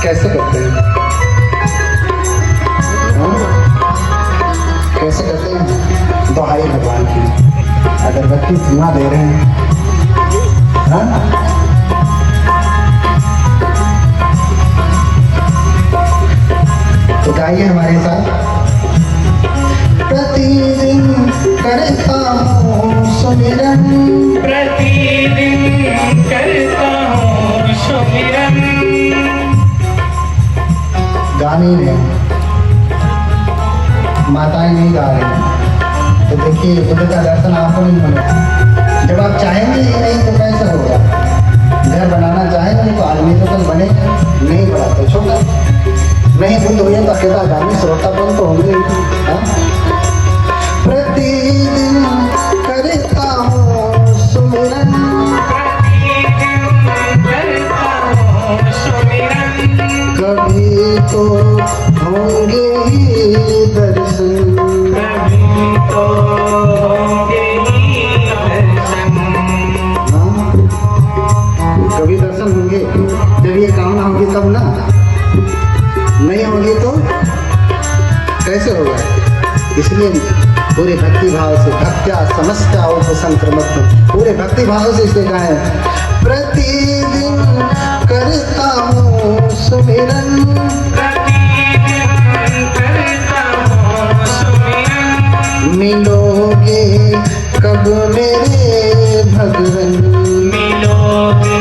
कैसे करते हैं? कैसे करते हैं? दुहाई भगवान की, अगरबत्ती धुआं दे रहे हैं, हाँ? तो गाइए हमारे साथ। प्रतिदिन करता हूँ सुमिरन, प्रतिदिन करता हूँ सुमिरन। गाने में माताएं नहीं गा रही हैं, तो देखिए बुद्ध का दर्शन आपको नहीं होगा। जब आप चाहेंगे ही नहीं तो कैसा होगा? घर बनाना चाहेंगे तो आदमी तो कल बने, नहीं बना तो छोटा, नहीं बुद्ध हुए तो अकेला गाने श्रोतापन तो होंगे ही, हाँ? प्रतिदिन करता हूँ सुमिरन, कभी तो होंगे ही दर्शन, कभी तो होंगे ही दर्शन। हाँ? कभी दर्शन होंगे, जब ये कामना होगी तब ना, नहीं होगी तो कैसे होगा? इसलिए पूरे भक्ति भाव से, भक्त्या समस्या उपसंक्रमक, पूरे भक्ति भाव से इसे गाएं। प्रतिदिन करता हूँ सुमिरन, प्रतिदिन करता हूँ सुमिरन। मिलोगे कब मेरे भगवन, मिलोगे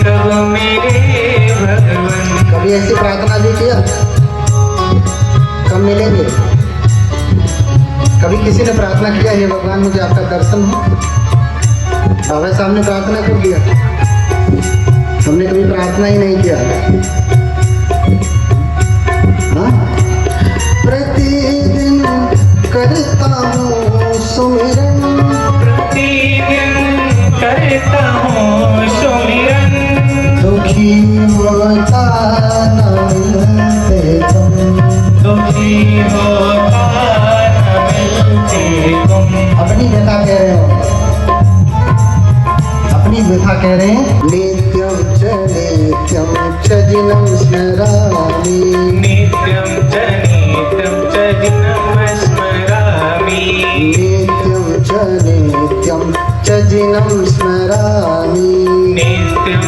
कब मेरे भगवन। कभी ऐसी प्रार्थना भी किया? कब मिलेंगे? कभी किसी ने प्रार्थना किया हे भगवान मुझे आपका दर्शन हो? बाबा साहब ने प्रार्थना कर दिया, हमने कभी प्रार्थना ही नहीं किया, हाँ? प्रतिदिन करता हूँ सुमिरन, प्रतिदिन करता हूँ सुमिरन। दुखी होता न मिलते तुम, दुखी होता न मिलते तुम। अपनी व्यथा कह रहे हो, अपनी व्यथा कह रहे हैं। नित्यम च जिनम स्मरामि, नित्यं च दिनं स्मरामि। नित्यम च जिनम स्मरामि, नित्यं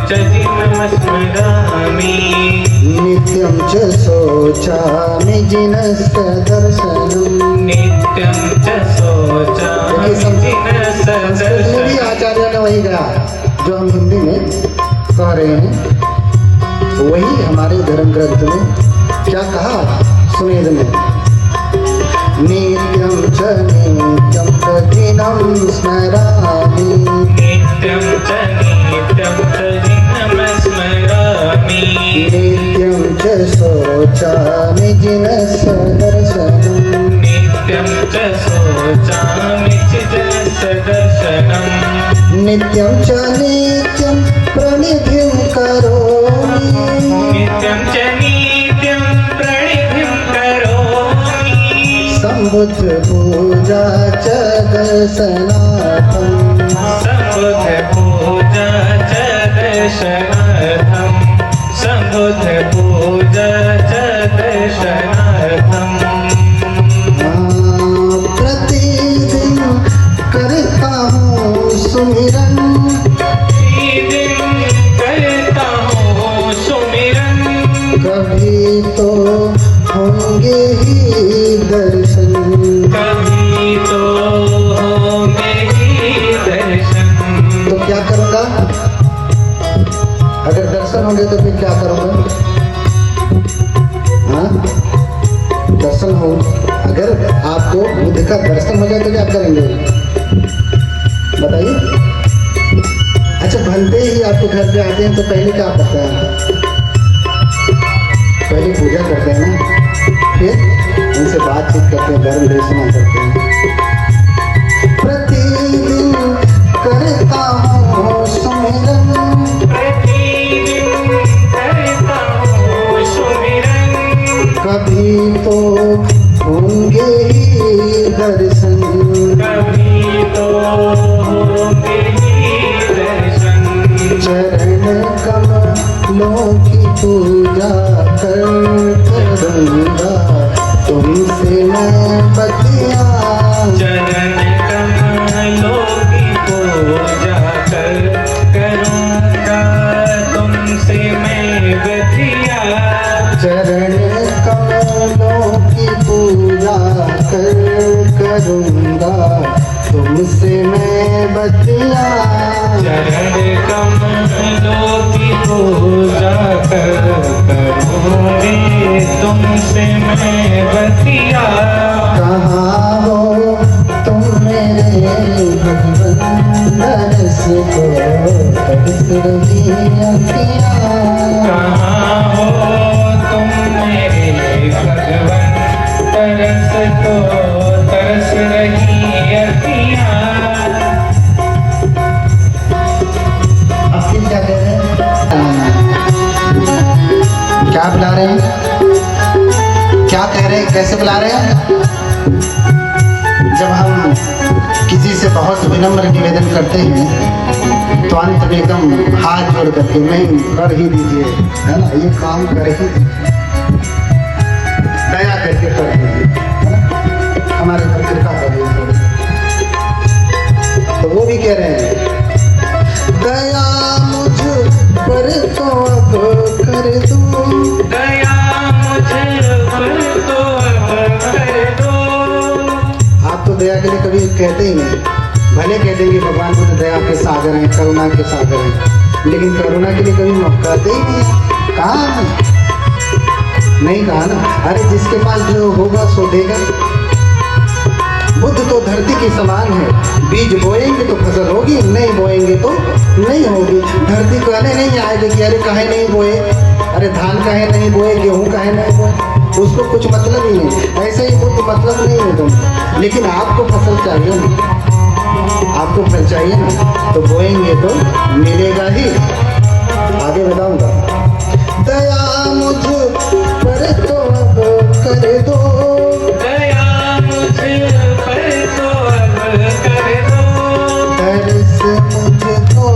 च दिनं स्मरामि। नित्यम च शोचामि जिनस्य दर्शनम। नित्यं च शोचामि जिनस्य संस्कृत में भी आचार्य ने वही कहा जो हम हिंदी में कह रहे हैं, वही हमारे धर्म ग्रंथ में क्या कहा सुमेध में। नित्यम च दिनम स्मरामि, नित्यं च दिनं स्मरामि। नित्यम च शोचामि जिनस्य दर्शनम। नित्यं च शोचामि जिनस्य दर्शनम्। नित्यम च नित्यम प्रणिधिं करोमि, नित्यं च नित्यं प्रणिधिं करोमि। संबुद्ध पूजा च दर्शनार्थं, संबुद्ध पूजा च दर्शनार्थं। संबुद्ध पूजा च दर्शनार्थम्। प्रतिदिन करता हूँ सुमिरन, प्रतिदिन करता हूँ सुमिरन। कभी तो होंगे ही दर्शन, कभी तो होंगे ही दर्शन। तो क्या करूँगा? अगर दर्शन होंगे तो फिर क्या करूँगा? हाँ? दर्शन हो, अगर आपको बुद्ध का दर्शन हो जाए तो क्या करेंगे? बताइए। अच्छा, बनते ही आपके घर पे आते हैं तो पहले क्या करते हैं? पहले पूजा करते हैं ना, फिर उनसे बातचीत करते हैं, धर्म देशना करते हैं। प्रतिदिन करता हूँ सुमिरन, प्रतिदिन करता हूँ सुमिरन। कभी तो होंगे ही दर्शन, कभी तो होंगे ही दर्शन। चरण कमलों पूजा करूँगा तुमसे मैं बतिया चरण कमलों की पूजा करूँगा तुमसे मैं बतिया चरण कमलों की पूजा करूँगा तुमसे मैं बतिया चरण कमलों की पूजा करूँगी तुमसे मैं बतिया कहाँ हो तुम मेरे भगवन दरस को तरस रही अखियाँ कहाँ हो तुम मेरे भगवन तरस को तरस रही अखियाँ अब फिर क्या कह रहे हैं क्या बुला रहे हैं क्या कह रहे हैं कैसे बुला रहे हैं जब हम किसी से बहुत विनम्र निवेदन करते हैं तो अंत में एकदम हाथ जोड़ करके नहीं कर ही दीजिए है ना ये काम कर ही दीजिए दया करके कर दीजिए है ना? हमारे पर कृपा करिए थोड़ी। तो वो भी कह रहे हैं दया मुझ पर तो अब कर दो दया मुझे पर तो अब कर दो आप तो दया के लिए कभी कहते ही नहीं भले कह देंगे भगवान बुद्ध दया के सागर हैं करुणा के सागर हैं लेकिन करुणा के लिए कभी कहते ही नहीं कहा नहीं कहा ना अरे जिसके पास जो होगा सो देगा बुद्ध तो धरती के समान है बीज बोएंगे तो फसल होगी नहीं बोएंगे तो नहीं होगी धरती कहने नहीं आएगी कि अरे काहे नहीं बोए अरे धान काहे नहीं बोए गेहूं काहे नहीं बोए उसको कुछ मतलब ही नहीं ऐसे ही बुद्ध मतलब नहीं है तुम लेकिन आपको फसल चाहिए ना आपको फल चाहिए ना तो बोएंगे तो मिलेगा ही आगे बताऊंगा दया मुझ पर तो अब कर दो दया मुझे पर तो अब कर दो तरस मुझको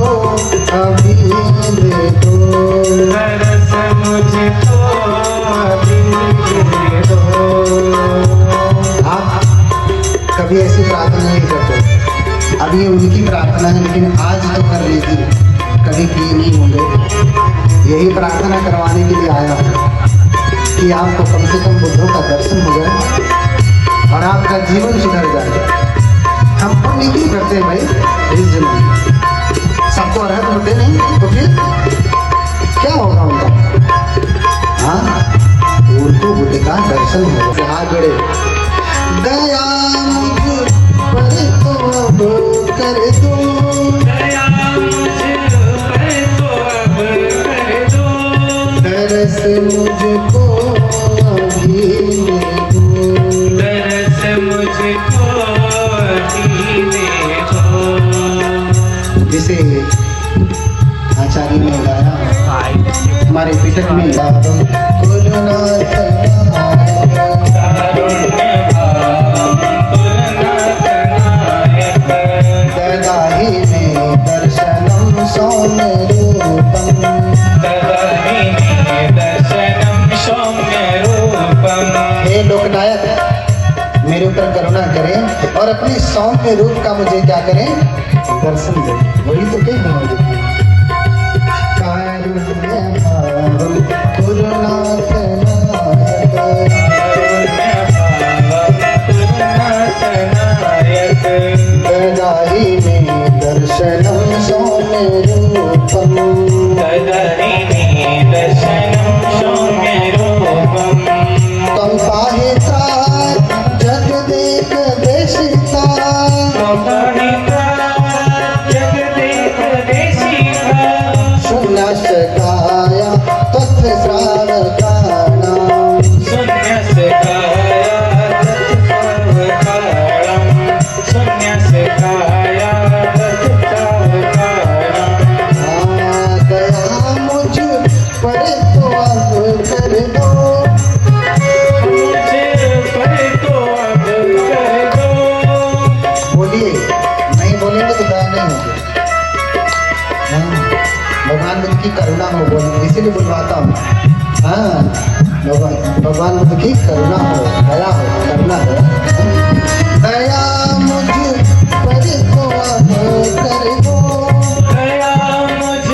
अभी दे दो तरस मुझको अभी दे दो आप कभी ऐसी प्रार्थना नहीं करते अब ये उनकी प्रार्थना है लेकिन आज तो कर लीजिए कभी किए नहीं होंगे यही प्रार्थना करवाने के लिए आया हूँ कि आपको कम से कम बुद्धों का दर्शन हो जाए और आपका जीवन सुधर जाए हम पुण्य क्यों करते हैं भाई इस जन्म में सबको अर्हत होते नहीं तो फिर क्या होगा उनका हाँ उनको बुद्ध का दर्शन होगा हाथ जोड़े दया मुझ पर तो अब कर दो दया मुझे पर तो अब कर दो तरस मुझको अभी दे दो तरस मुझको अभी दे दो जिसे आचार्य ने गाया हमारे पिटक में ददाहि में दर्शनम सौम्य रूपम दर्शनम सौम्य रूपम हे लोकनायक मेरे ऊपर करुणा करें और अपने सौम्य रूप का मुझे क्या करें दर्शन दें वही तो कहीं होना ददाहि में दर्शनम सौम्य रूपम दर्शनम सौम्य रूपम तम पाहिता जग देख देशिता जगदेक देशिका शून्यस्काया तत्र श्रावकाणां शून्यस्काया तत्सावकाणं शून्यस्काया तत्सावकाणं दया मुझ पर तो अब कर दो मुझे पर तो अब कर दो बोलिए नहीं बोलेंगे तो दया नहीं होगी हाँ, भगवान भगवान बुद्ध की करुणा हो, बोल इसीलिए बुलवाता हूँ। हाँ, भगवान बुद्ध की करुणा हो, दया हो, करुणा हो। दया मुझ पर तो अब कर दो, दया मुझ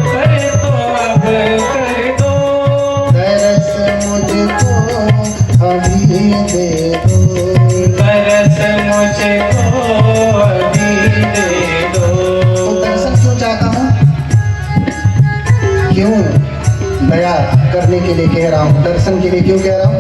पर तो अब कर दो, तरस मुझको अभी दे दो, तरस मुझको अभी दे दो। तो दर्शन क्यों चाहता हूँ, क्यों दया करने के लिए कह रहा हूँ, दर्शन के लिए क्यों कह रहा हूँ?